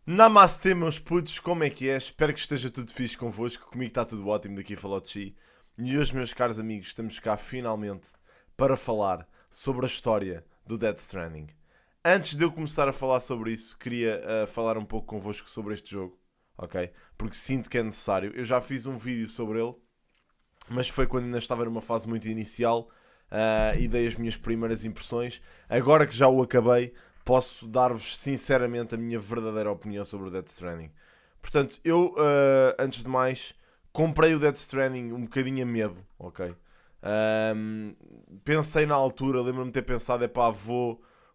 Namastê, meus putos, como é que é? Espero que esteja tudo fixe convosco. Comigo está tudo ótimo, daqui a falar de Chi. E hoje, meus caros amigos, estamos cá finalmente para falar sobre a história do Death Stranding. Antes de eu começar a falar sobre isso, queria falar um pouco convosco sobre este jogo, ok? Porque sinto que é necessário. Eu já fiz um vídeo sobre ele, mas foi quando ainda estava numa fase muito inicial e dei as minhas primeiras impressões. Agora que já o acabei, posso dar-vos sinceramente a minha verdadeira opinião sobre o Death Stranding. Portanto, eu, antes de mais, comprei o Death Stranding um bocadinho a medo, ok? Pensei na altura, lembro-me de ter pensado,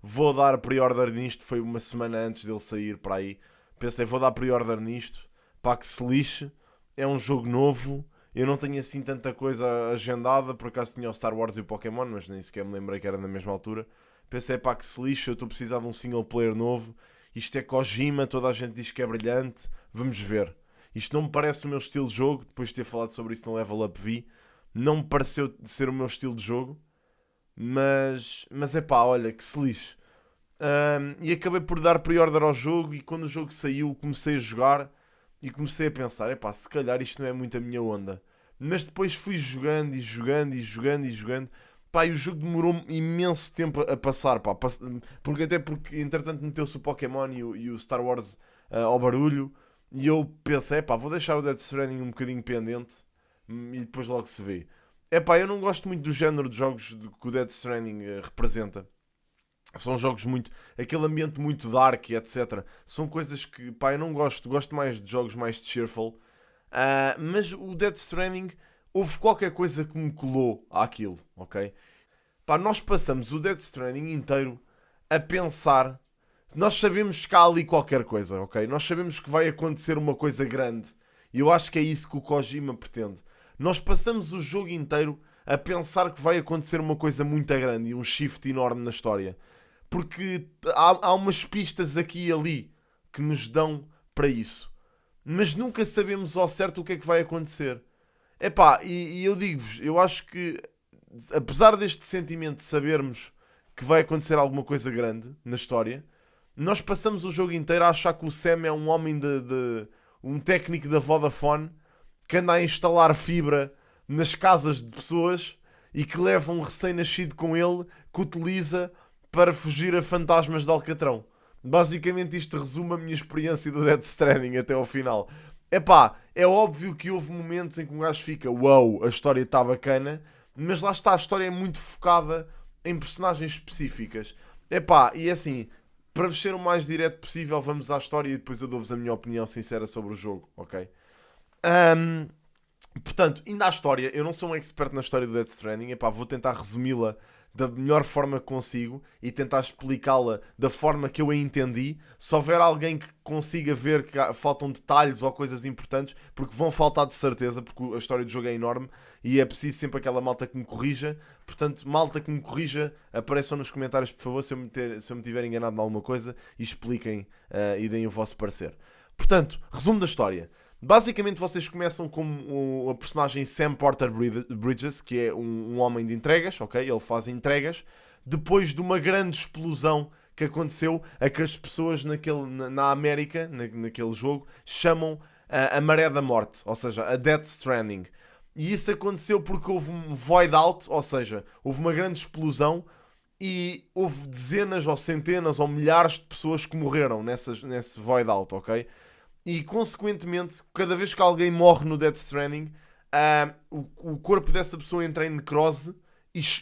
vou dar pre-order nisto, foi uma semana antes dele sair para aí. Pensei, vou dar pre-order nisto, para que se lixe, é um jogo novo, eu não tenho assim tanta coisa agendada, por acaso tinha o Star Wars e o Pokémon, mas nem sequer me lembrei que era na mesma altura. Pensei, pá, que se lixe, eu estou a precisar de um single player novo. Isto é Kojima, toda a gente diz que é brilhante. Vamos ver. Isto não me parece o meu estilo de jogo, depois de ter falado sobre isso no Level Up V. Não me pareceu ser o meu estilo de jogo. Mas é pá, olha, que se lixe. E acabei por dar pre-order ao jogo e quando o jogo saiu comecei a jogar e comecei a pensar, epá, se calhar isto não é muito a minha onda. Mas depois fui jogando e jogando e jogando e jogando. Pá, e o jogo demorou imenso tempo a passar, pá. Porque entretanto meteu-se o Pokémon e o Star Wars ao barulho. E eu pensei, pá, vou deixar o Death Stranding um bocadinho pendente e depois logo se vê. É pá, eu não gosto muito do género de jogos que o Death Stranding representa. São jogos muito. Aquele ambiente muito dark, etc. São coisas que, pá, eu não gosto. Gosto mais de jogos mais cheerful. Mas o Death Stranding, houve qualquer coisa que me colou àquilo, ok? Pá, nós passamos o Death Stranding inteiro a pensar. Nós sabemos que há ali qualquer coisa, ok? Nós sabemos que vai acontecer uma coisa grande. E eu acho que é isso que o Kojima pretende. Nós passamos o jogo inteiro a pensar que vai acontecer uma coisa muito grande e um shift enorme na história. Porque há umas pistas aqui e ali que nos dão para isso. Mas nunca sabemos ao certo o que é que vai acontecer. Epá, e eu digo-vos, eu acho que apesar deste sentimento de sabermos que vai acontecer alguma coisa grande na história, nós passamos o jogo inteiro a achar que o Sam é um homem um técnico da Vodafone que anda a instalar fibra nas casas de pessoas e que leva um recém-nascido com ele que utiliza para fugir a fantasmas de Alcatrão. Basicamente isto resume a minha experiência do Death Stranding até ao final. Epá, é óbvio que houve momentos em que um gajo fica wow, a história está bacana, mas lá está, a história é muito focada em personagens específicas. Epá, e é assim, para vos ser o mais direto possível, vamos à história e depois eu dou-vos a minha opinião sincera sobre o jogo, ok? Ahm, Portanto, ainda à história, eu não sou um expert na história do Death Stranding, epá, vou tentar resumi-la da melhor forma que consigo e tentar explicá-la da forma que eu a entendi. Se houver alguém que consiga ver que faltam detalhes ou coisas importantes, porque vão faltar de certeza, porque a história do jogo é enorme e é preciso sempre aquela malta que me corrija. Portanto, malta que me corrija, apareçam nos comentários, por favor, se eu me tiver enganado em alguma coisa e expliquem e deem o vosso parecer. Portanto, resumo da história. Basicamente vocês começam com a personagem Sam Porter Bridges, que é um homem de entregas, ok? Ele faz entregas, depois de uma grande explosão que aconteceu, a que as pessoas na América, naquele jogo, chamam a Maré da Morte, ou seja, a Death Stranding. E isso aconteceu porque houve um void out, ou seja, houve uma grande explosão e houve dezenas ou centenas ou milhares de pessoas que morreram nesse void out, ok? E consequentemente, cada vez que alguém morre no Death Stranding, o corpo dessa pessoa entra em necrose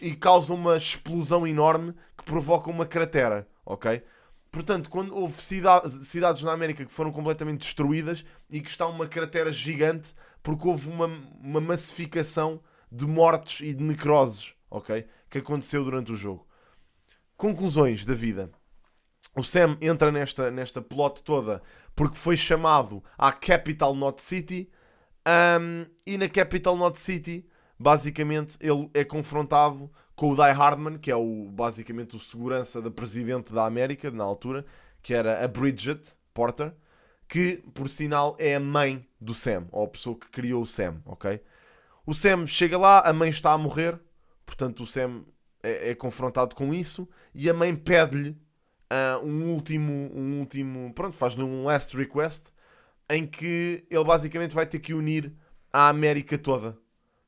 e causa uma explosão enorme que provoca uma cratera, ok? Portanto, quando houve cidades na América que foram completamente destruídas e que está uma cratera gigante porque houve uma massificação de mortes e de necroses, ok? Que aconteceu durante o jogo. Conclusões da vida. O Sam entra nesta plot toda porque foi chamado à Capital Knot City e na Capital Knot City basicamente ele é confrontado com o Die Hardman, que é basicamente o segurança da presidente da América na altura, que era a Bridget Porter, que por sinal é a mãe do Sam, ou a pessoa que criou o Sam, ok? O Sam chega lá, a mãe está a morrer, portanto o Sam é confrontado com isso e a mãe pede-lhe pronto, faz-lhe um last request, em que ele basicamente vai ter que unir a América toda,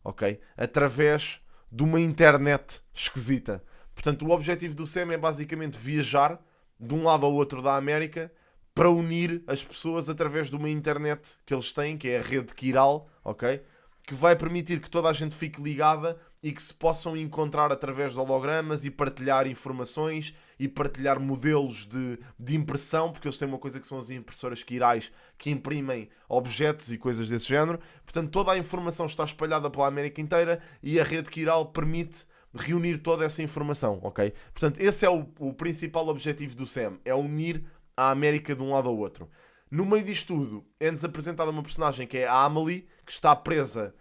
ok? Através de uma internet esquisita. Portanto, o objetivo do Sam é basicamente viajar de um lado ao outro da América para unir as pessoas através de uma internet que eles têm, que é a rede Kiral, ok? Que vai permitir que toda a gente fique ligada e que se possam encontrar através de hologramas e partilhar informações e partilhar modelos de impressão, porque eles têm uma coisa que são as impressoras quirais que imprimem objetos e coisas desse género. Portanto, toda a informação está espalhada pela América inteira e a rede Kiral permite reunir toda essa informação, ok? Portanto, esse é o principal objetivo do Sam, é unir a América de um lado ao outro. No meio disto tudo, é-nos apresentada uma personagem que é a Amelie, que está presa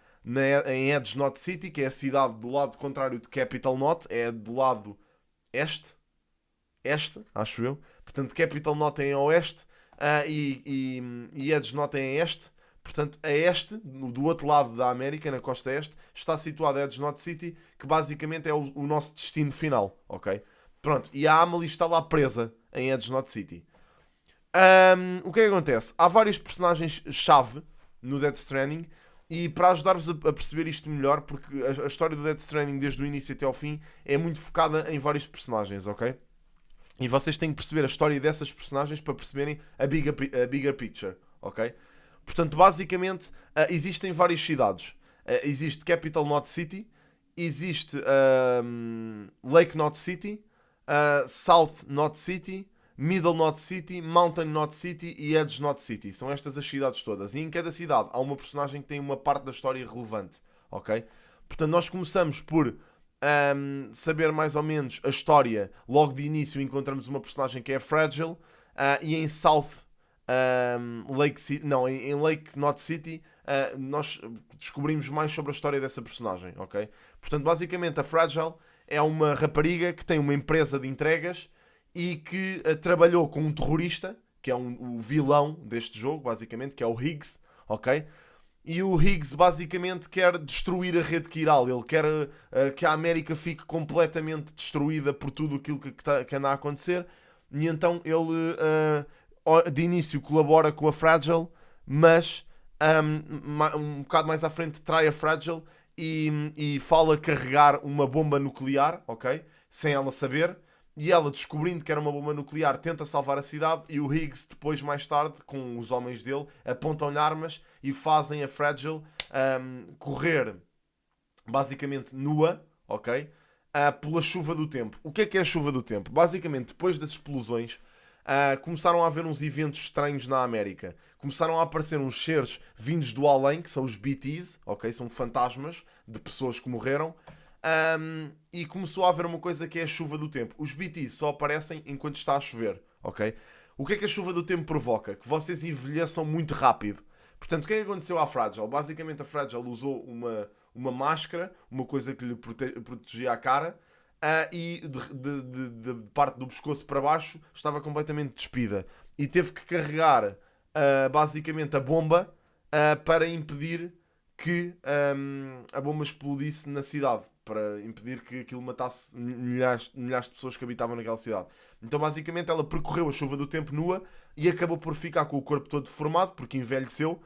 em Edge Knot City, que é a cidade do lado contrário de Capital Knot, é do lado este, acho eu. Portanto, Capital Knot é em oeste e Edge Knot é em este. Portanto, a este, do outro lado da América, na costa este, está situada Edge Knot City, que basicamente é o nosso destino final, ok? Pronto, e a Amelie está lá presa em Edge Knot City. O que é que acontece? Há vários personagens-chave no Death Stranding. E para ajudar-vos a perceber isto melhor, porque a história do Death Stranding desde o início até ao fim é muito focada em vários personagens, ok? E vocês têm que perceber a história dessas personagens para perceberem a bigger picture, ok? Portanto, basicamente, existem várias cidades. Existe Capital Knot City, existe Lake Knot City, South Knot City, Middle Knot City, Mountain Knot City e Edge Knot City. São estas as cidades todas. E em cada cidade há uma personagem que tem uma parte da história relevante. Ok? Portanto, nós começamos por saber mais ou menos a história. Logo de início encontramos uma personagem que é Fragile. E em South Lake City... Não, em Lake Knot City... nós descobrimos mais sobre a história dessa personagem. Ok? Portanto, basicamente a Fragile é uma rapariga que tem uma empresa de entregas e que trabalhou com um terrorista, que é o vilão deste jogo, basicamente, que é o Higgs, ok? E o Higgs, basicamente, quer destruir a rede Kiral. Ele quer que a América fique completamente destruída por tudo aquilo que anda a acontecer. E então ele, de início, colabora com a Fragile, mas um bocado mais à frente trai a Fragile e fala carregar uma bomba nuclear, ok? Sem ela saber. E ela, descobrindo que era uma bomba nuclear, tenta salvar a cidade. E o Higgs, depois, mais tarde, com os homens dele, apontam-lhe armas e fazem a Fragile correr, basicamente, nua, ok? Pela chuva do tempo. O que é a chuva do tempo? Basicamente, depois das explosões, começaram a haver uns eventos estranhos na América. Começaram a aparecer uns seres vindos do além, que são os BTs, ok? São fantasmas de pessoas que morreram. E começou a haver uma coisa que é a chuva do tempo. Os BTs só aparecem enquanto está a chover, ok? O que é que a chuva do tempo provoca? Que vocês envelheçam muito rápido. Portanto, o que é que aconteceu à Fragile? Basicamente a Fragile usou uma máscara, uma coisa que lhe protegia a cara, e de parte do pescoço para baixo estava completamente despida. E teve que carregar basicamente a bomba para impedir que a bomba explodisse na cidade, para impedir que aquilo matasse milhares de pessoas que habitavam naquela cidade. Então basicamente ela percorreu a chuva do tempo nua e acabou por ficar com o corpo todo deformado, porque envelheceu,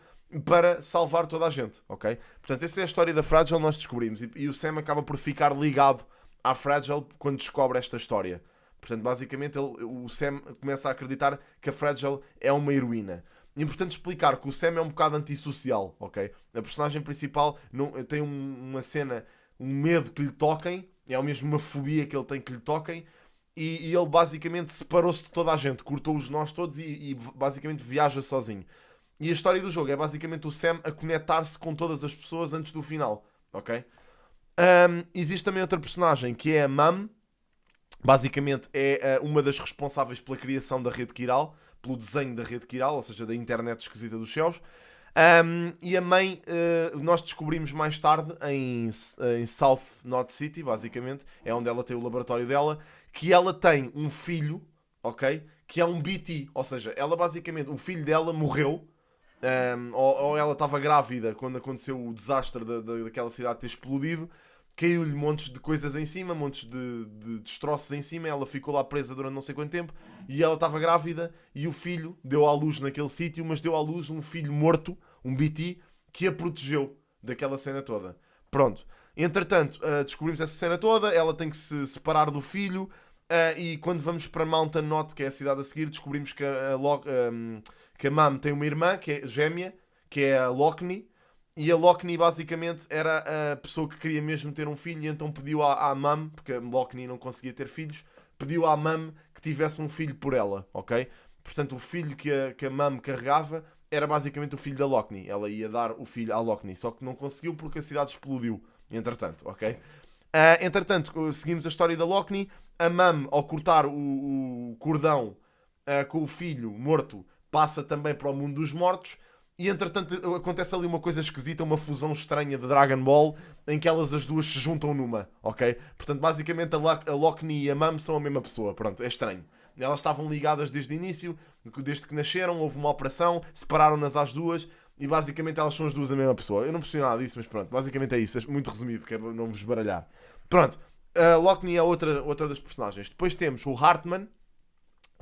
para salvar toda a gente, ok? Portanto, essa é a história da Fragile, nós descobrimos, e o Sam acaba por ficar ligado à Fragile quando descobre esta história. Portanto, basicamente o Sam começa a acreditar que a Fragile é uma heroína. É importante explicar que o Sam é um bocado antissocial, ok? A personagem principal tem uma cena, um medo que lhe toquem, é mesmo uma fobia que ele tem que lhe toquem, e ele basicamente separou-se de toda a gente, cortou os nós todos e basicamente viaja sozinho. E a história do jogo é basicamente o Sam a conectar-se com todas as pessoas antes do final, ok? Existe também outra personagem que é a Mum. Basicamente é uma das responsáveis pela criação da rede Kiral, pelo desenho da rede Kiral, ou seja, da internet esquisita dos céus. E a mãe, nós descobrimos mais tarde em South Knot City, basicamente, é onde ela tem o laboratório dela, que ela tem um filho, ok? Que é um BT, ou seja, ela basicamente, o filho dela morreu, ou ela estava grávida quando aconteceu o desastre daquela cidade ter explodido, caiu-lhe montes de coisas em cima, montes de destroços em cima, ela ficou lá presa durante não sei quanto tempo, e ela estava grávida, e o filho deu à luz naquele sítio, mas deu à luz um filho morto, um BT, que a protegeu daquela cena toda. Pronto. Entretanto, descobrimos essa cena toda, ela tem que se separar do filho, e quando vamos para Mountain Knot, que é a cidade a seguir, descobrimos que a Mum tem uma irmã, que é gêmea, que é a Lockney, e a Lockney basicamente era a pessoa que queria mesmo ter um filho, e então pediu à Mum, porque a Lockney não conseguia ter filhos, pediu à Mum que tivesse um filho por ela, ok? Portanto, o filho que a Mum carregava era basicamente o filho da Lockney. Ela ia dar o filho à Lockney, só que não conseguiu porque a cidade explodiu, entretanto, ok? Entretanto, seguimos a história da Lockney. A Mum, ao cortar o cordão com o filho morto, passa também para o mundo dos mortos. E entretanto acontece ali uma coisa esquisita, uma fusão estranha de Dragon Ball, em que elas as duas se juntam numa, ok? Portanto, basicamente a Lockney e a Mum são a mesma pessoa, pronto, é estranho. Elas estavam ligadas desde o início, desde que nasceram, houve uma operação, separaram-nas às duas, e basicamente elas são as duas a mesma pessoa. Eu não percebi nada disso, mas pronto, basicamente é isso, é muito resumido, que é para não vos baralhar. Pronto, a Lockney é outra das personagens. Depois temos o Hartman,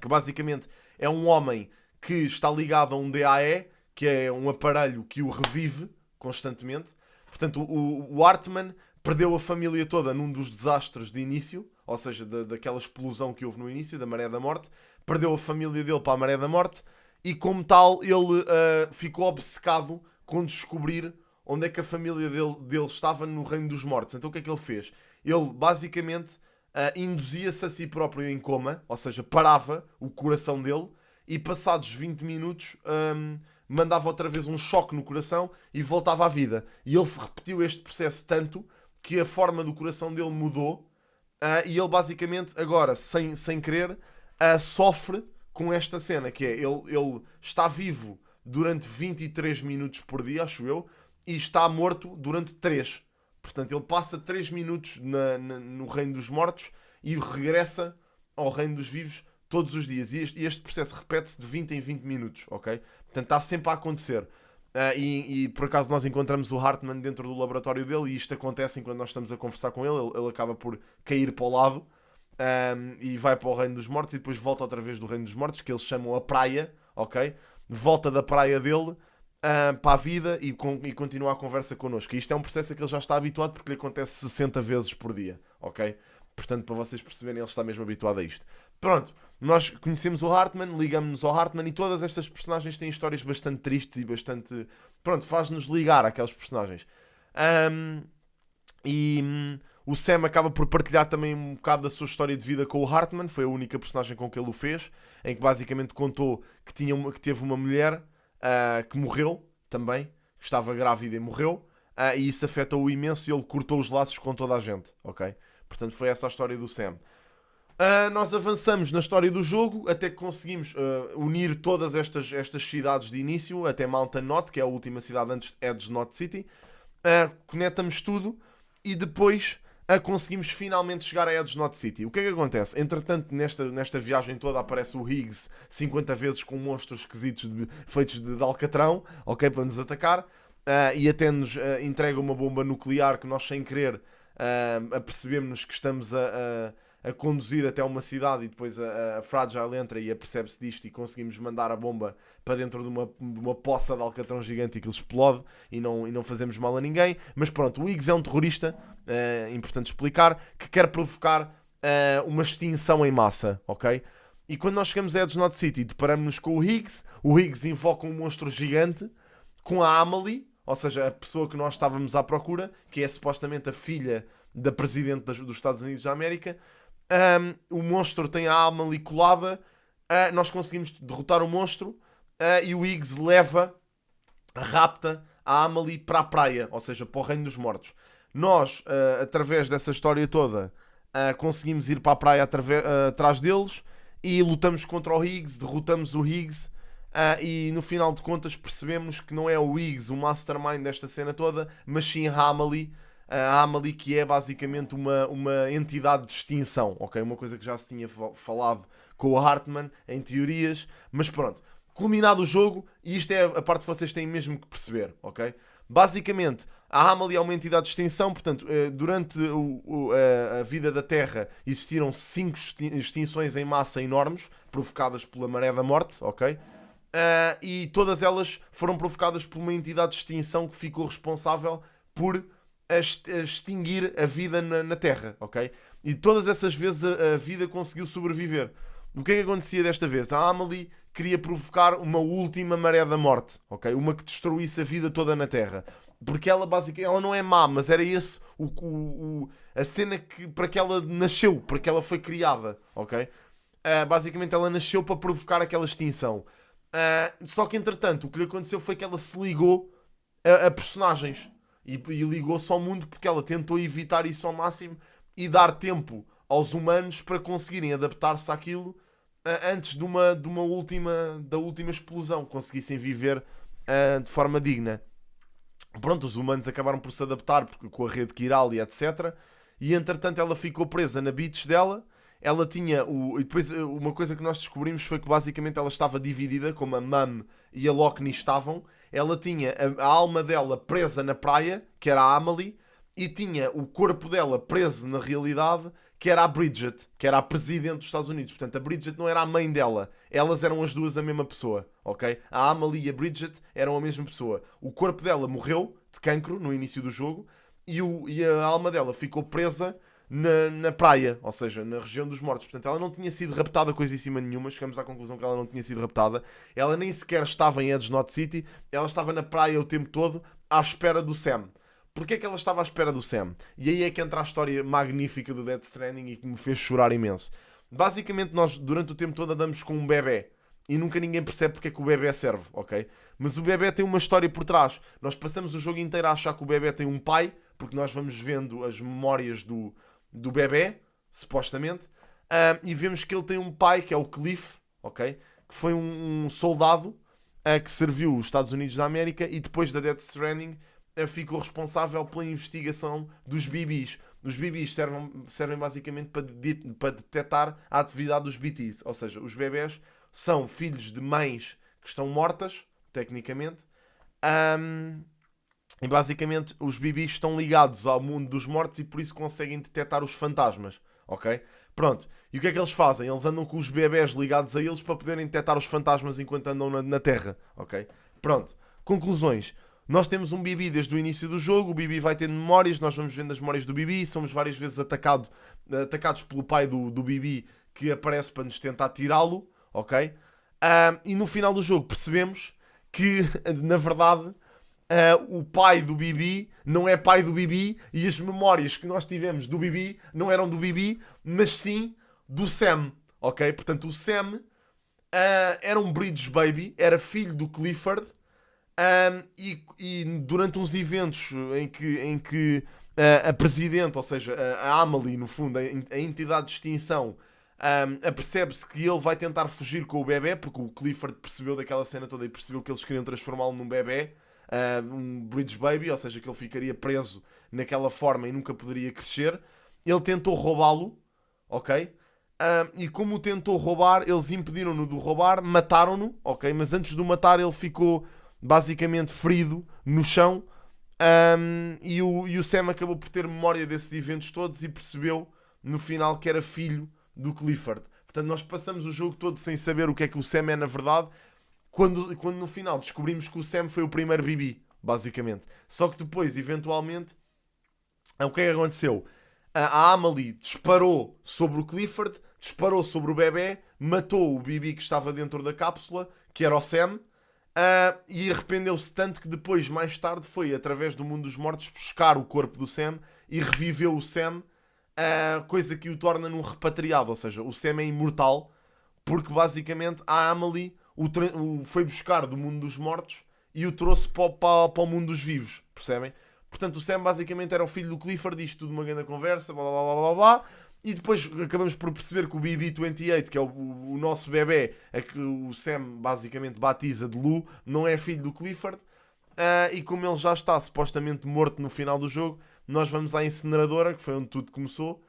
que basicamente é um homem que está ligado a um DAE, que é um aparelho que o revive constantemente. Portanto, o Hartman perdeu a família toda num dos desastres de início, ou seja, daquela explosão que houve no início, da Maré da Morte. Perdeu a família dele para a Maré da Morte e, como tal, ele ficou obcecado com descobrir onde é que a família dele estava no Reino dos Mortos. Então o que é que ele fez? Ele, basicamente, induzia-se a si próprio em coma, ou seja, parava o coração dele e, passados 20 minutos... mandava outra vez um choque no coração e voltava à vida. E ele repetiu este processo tanto que a forma do coração dele mudou, e ele basicamente agora, sem querer, sofre com esta cena, que é, ele está vivo durante 23 minutos por dia, acho eu, e está morto durante 3. Portanto, ele passa 3 minutos no Reino dos Mortos e regressa ao Reino dos Vivos todos os dias. E este processo repete-se de 20 em 20 minutos, ok? Portanto, está sempre a acontecer. E por acaso nós encontramos o Hartman dentro do laboratório dele, e isto acontece enquanto nós estamos a conversar com ele. Ele acaba por cair para o lado, e vai para o Reino dos Mortos, e depois volta outra vez do Reino dos Mortos, que eles chamam a praia, ok? Volta da praia dele para a vida e continua a conversa connosco. E isto é um processo a que ele já está habituado, porque lhe acontece 60 vezes por dia, ok? Portanto, para vocês perceberem, ele está mesmo habituado a isto. Pronto, nós conhecemos o Hartman, ligamos-nos ao Hartman, e todas estas personagens têm histórias bastante tristes e bastante... Pronto, faz-nos ligar àqueles personagens. O Sam acaba por partilhar também um bocado da sua história de vida com o Hartman. Foi a única personagem com que ele o fez, em que basicamente contou que teve uma mulher que morreu também, que estava grávida e morreu, e isso afetou-o imenso, e ele cortou os laços com toda a gente, ok? Portanto, foi essa a história do Sam. Nós avançamos na história do jogo até que conseguimos unir todas estas cidades de início até Mountain Knot, que é a última cidade antes de Edge Knot City. Conectamos tudo e depois conseguimos finalmente chegar a Edge Knot City. O que é que acontece? Entretanto, nesta viagem toda aparece o Higgs 50 vezes com monstros esquisitos feitos de alcatrão, ok, para nos atacar, e até nos entrega uma bomba nuclear que nós, sem querer, apercebemos-nos que estamos a conduzir até uma cidade, e depois a Fragile entra e apercebe-se disto, e conseguimos mandar a bomba para dentro de uma poça de alcatrão gigante, e que ele explode, e não fazemos mal a ninguém. Mas pronto, o Higgs é um terrorista, importante explicar, que quer provocar uma extinção em massa, ok? E quando nós chegamos a Edge Knot City, deparamos-nos com o Higgs invoca um monstro gigante com a Amelie, ou seja, a pessoa que nós estávamos à procura, que é supostamente a filha da Presidente dos Estados Unidos da América. O monstro tem a Amelie colada, nós conseguimos derrotar o monstro, e o Higgs rapta a Amelie para a praia, ou seja, para o Reino dos Mortos. Nós, através dessa história toda, conseguimos ir para a praia atrás deles, e lutamos contra o Higgs, derrotamos o Higgs, e no final de contas percebemos que não é o Higgs o mastermind desta cena toda, mas sim a Amelie. A Amelie, que é basicamente uma entidade de extinção, ok? Uma coisa que já se tinha falado com o Hartman em teorias, mas pronto. Culminado o jogo, e isto é a parte que vocês têm mesmo que perceber, ok? Basicamente, a Amelie é uma entidade de extinção, portanto, durante a vida da Terra existiram 5 extinções em massa enormes, provocadas pela maré da morte, ok? E todas elas foram provocadas por uma entidade de extinção que ficou responsável por extinguir a vida na Terra, ok? E todas essas vezes a vida conseguiu sobreviver. O que é que acontecia desta vez? A Amelie queria provocar uma última maré da morte, ok? Uma que destruísse a vida toda na Terra. Porque ela basicamente, ela não é má, mas era esse a cena para que ela nasceu, para que ela foi criada, ok? Basicamente ela nasceu para provocar aquela extinção. Só que entretanto o que lhe aconteceu foi que ela se ligou a personagens e ligou-se ao mundo porque ela tentou evitar isso ao máximo e dar tempo aos humanos para conseguirem adaptar-se àquilo antes de uma última explosão, conseguissem viver de forma digna. Pronto, os humanos acabaram por se adaptar com a rede Kiral e etc. E entretanto ela ficou presa na beach dela. Ela tinha e depois uma coisa que nós descobrimos foi que basicamente ela estava dividida, como a Mum e a Lockney estavam. Ela tinha a alma dela presa na praia, que era a Amelie, e tinha o corpo dela preso na realidade, que era a Bridget, que era a presidente dos Estados Unidos. Portanto, a Bridget não era a mãe dela. Elas eram as duas a mesma pessoa, ok? A Amelie e a Bridget eram a mesma pessoa. O corpo dela morreu de cancro no início do jogo e a alma dela ficou presa na praia, ou seja, na região dos mortos. Portanto, ela não tinha sido raptada coisíssima nenhuma. Chegamos à conclusão que ela não tinha sido raptada. Ela nem sequer estava em Edge Knot City. Ela estava na praia o tempo todo à espera do Sam. Porquê é que ela estava à espera do Sam? E aí é que entra a história magnífica do Death Stranding e que me fez chorar imenso. Basicamente nós durante o tempo todo andamos com um bebê e nunca ninguém percebe porque é que o bebê serve, ok? Mas o bebê tem uma história por trás. Nós passamos o jogo inteiro a achar que o bebê tem um pai, porque nós vamos vendo as memórias do bebê, supostamente, e vemos que ele tem um pai que é o Cliff, ok? Que foi um soldado que serviu os Estados Unidos da América e depois da Death Stranding ficou responsável pela investigação dos BBs. Os BBs servem basicamente para detectar a atividade dos BTs. Ou seja, os bebés são filhos de mães que estão mortas, tecnicamente. E basicamente os BBs estão ligados ao mundo dos mortos e por isso conseguem detectar os fantasmas. Ok? Pronto. E o que é que eles fazem? Eles andam com os bebés ligados a eles para poderem detectar os fantasmas enquanto andam na Terra. Ok? Pronto. Conclusões. Nós temos um Bibi desde o início do jogo, o Bibi vai tendo memórias, nós vamos vendo as memórias do Bibi, somos várias vezes atacados pelo pai do Bibi que aparece para nos tentar tirá-lo, ok? E no final do jogo percebemos que, na verdade, o pai do Bibi não é pai do Bibi e as memórias que nós tivemos do Bibi não eram do Bibi, mas sim do Sam, ok? Portanto, o Sam era um Bridge Baby, era filho do Clifford. E durante uns eventos em que a presidente, ou seja, a Amelie, no fundo, a entidade de extinção, apercebe-se que ele vai tentar fugir com o bebê, porque o Clifford percebeu daquela cena toda e percebeu que eles queriam transformá-lo num bebê, um Bridge Baby, ou seja, que ele ficaria preso naquela forma e nunca poderia crescer. Ele tentou roubá-lo, ok? E como o tentou roubar, eles impediram-no de roubar, mataram-no, ok? Mas antes de o matar ele ficou basicamente ferido no chão, e o Sam acabou por ter memória desses eventos todos e percebeu no final que era filho do Clifford. Portanto, nós passamos o jogo todo sem saber o que é que o Sam é na verdade, quando no final descobrimos que o Sam foi o primeiro Bibi, basicamente. Só que depois, eventualmente, o que é que aconteceu? A Amelie disparou sobre o Clifford, disparou sobre o bebê, matou o Bibi que estava dentro da cápsula, que era o Sam. E arrependeu-se tanto que depois, mais tarde, foi através do mundo dos mortos buscar o corpo do Sam e reviveu o Sam, coisa que o torna num repatriado. Ou seja, o Sam é imortal porque basicamente a Amelie o foi buscar do mundo dos mortos e o trouxe para o mundo dos vivos, percebem? Portanto, o Sam basicamente era o filho do Clifford, isto tudo uma grande conversa, blá blá blá blá blá. E depois acabamos por perceber que o BB-28, que é o nosso bebê, a que o Sam basicamente batiza de Lou, não é filho do Clifford. E como ele já está supostamente morto no final do jogo, nós vamos à incineradora, que foi onde tudo começou.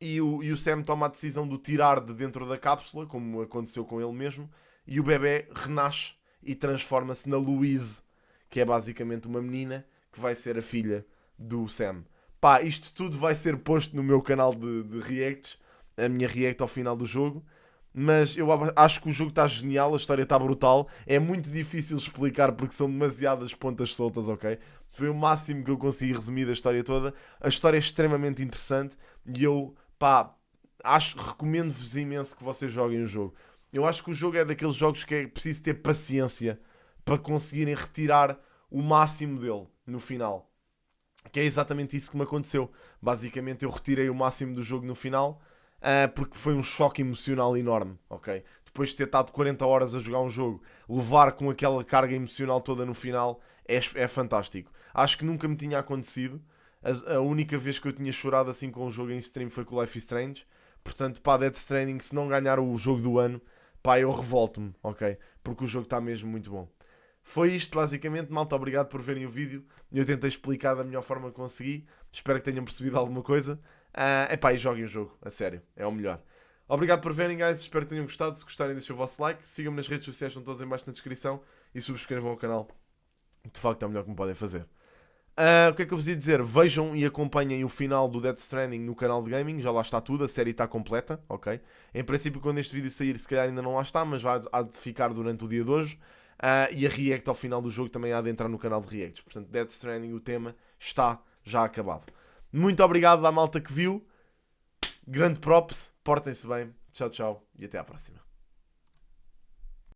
E o Sam toma a decisão de o tirar de dentro da cápsula, como aconteceu com ele mesmo. E o bebê renasce e transforma-se na Louise, que é basicamente uma menina que vai ser a filha do Sam. Pá, isto tudo vai ser posto no meu canal de reacts, a minha react ao final do jogo. Mas eu acho que o jogo está genial, a história está brutal. É muito difícil explicar porque são demasiadas pontas soltas, ok? Foi o máximo que eu consegui resumir da história toda. A história é extremamente interessante e eu, pá, recomendo-vos imenso que vocês joguem o jogo. Eu acho que o jogo é daqueles jogos que é preciso ter paciência para conseguirem retirar o máximo dele no final. Que é exatamente isso que me aconteceu. Basicamente eu retirei o máximo do jogo no final, porque foi um choque emocional enorme, ok? Depois de ter estado 40 horas a jogar um jogo, levar com aquela carga emocional toda no final é fantástico. Acho que nunca me tinha acontecido. A única vez que eu tinha chorado assim com um jogo em stream foi com o Life is Strange. Portanto, pá, Death Stranding, se não ganhar o jogo do ano, pá, eu revolto-me, ok? Porque o jogo está mesmo muito bom. Foi isto, basicamente, malta. Obrigado por verem o vídeo. Eu tentei explicar da melhor forma que consegui. Espero que tenham percebido alguma coisa. Epá, e joguem o jogo, a sério, é o melhor. Obrigado por verem, guys. Espero que tenham gostado. Se gostarem, deixem o vosso like. Sigam-me nas redes sociais, estão todas em baixo na descrição. E subscrevam o canal. De facto, é o melhor que me podem fazer. O que é que eu vos ia dizer? Vejam e acompanhem o final do Death Stranding no canal de gaming. Já lá está tudo, a série está completa, ok? Em princípio, quando este vídeo sair, se calhar ainda não lá está, mas há de ficar durante o dia de hoje. E a react ao final do jogo também há de entrar no canal de reacts. Portanto, Death Stranding, o tema, está já acabado. Muito obrigado à malta que viu. Grande props, portem-se bem. Tchau, tchau e até à próxima.